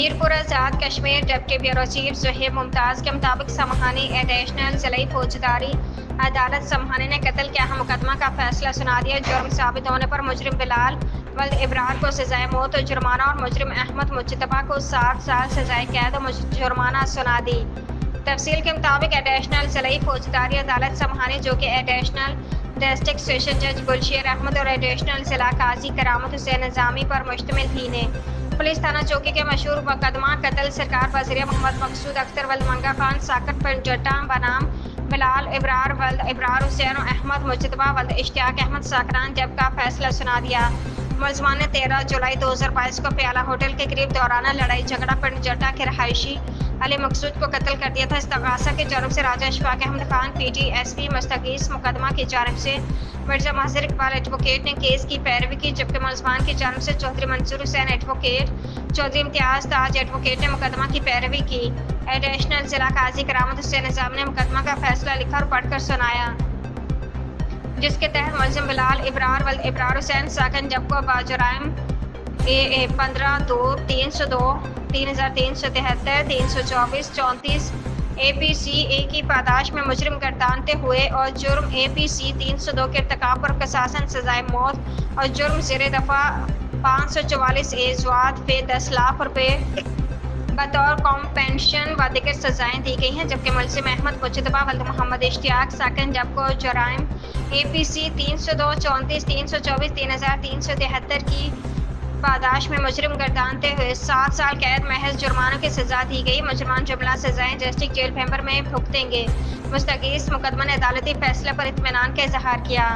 Mirpur Azad Kashmir deputy bureau chief Zohaib Mumtaz کے مطابق سمہانی additional ضلعی فوجداری عدالت سمہانی نے قتل کے اہم مقدمہ کا فیصلہ سنا دیا۔ جرم ثابت ہونے پر مجرم بلال ولد ابرار کو سزائے موت و جرمانہ اور مجرم احمد مجتبیٰ کو 7 سال سزائے قید و جرمانہ سنا دی۔ تفصیل کے مطابق ایڈیشنل ضلعی فوجداری عدالت سمہانی، جو کہ ایڈیشنل ڈسٹرکٹ سیشن جج گلشیر احمد اور ایڈیشنل ضلع قاضی کرامت حسین نظامی پر مشتمل تھی نے پولیس تھانہ چوکی کے مشہور مقدمہ قتل سرکار وزیر محمد مقصود اختر ولد منگا خان ساکٹ پنڈ جٹا بنام بلال ابرار ولد ابرار حسین و احمد مجتبیٰ ولد اشتیاق احمد ساکران جب کا فیصلہ سنا دیا۔ ملزمان نے 13 جولائی 2022 کو پیالہ ہوٹل کے قریب دورانہ لڑائی جھگڑا پنڈ جٹا کے رہائشی علی مقصود کو قتل کر دیا تھا۔ استغاثہ کی جانب سے Raja Ishfaq Ahmed Khan P T S P مستغیث مقدمہ کی جانب سے مرزا مظہر اقبال ایڈوکیٹ نے کیس کی پیروی کی، جبکہ ملزمان کی جانب سے چودھری منصور حسین ایڈوکیٹ، چودھری امتیاز تاج ایڈوکیٹ نے مقدمہ کی پیروی کی۔ ایڈیشنل ضلع قاضی کرامت حسین نظامی نے مقدمہ کا فیصلہ لکھا اور پڑھ کر سنایا، جس کے تحت ملزم بلال ابرار ولد ابرار حسین ساکن جب کو باجرائم AA 15-2 302 3373 324 34 APC کی پاداش میں مجرم گردانتے ہوئے اور جرم APC 302 کے ارتکاب پر قصاصاً سزائے موت اور جرم زیر دفعہ 544 زوات فی 10 لاکھ روپے بطور کمپنسیشن و دیگر سزائیں دی گئی ہیں، جبکہ ملزم احمد مجتبیٰ ولد محمد اشتیاق ساکن جب کو جرائم APC 302 34 324 3373 کی پاداش میں مجرم گردانتے ہوئے 7 سال قید محض جرمانوں کی سزا دی گئی۔ مجرمان جملہ سزائیں ڈسٹرکٹ جیل بھنور میں بھگتیں گے۔ مستغیث مقدمہ نے عدالتی فیصلے پر اطمینان کا اظہار کیا۔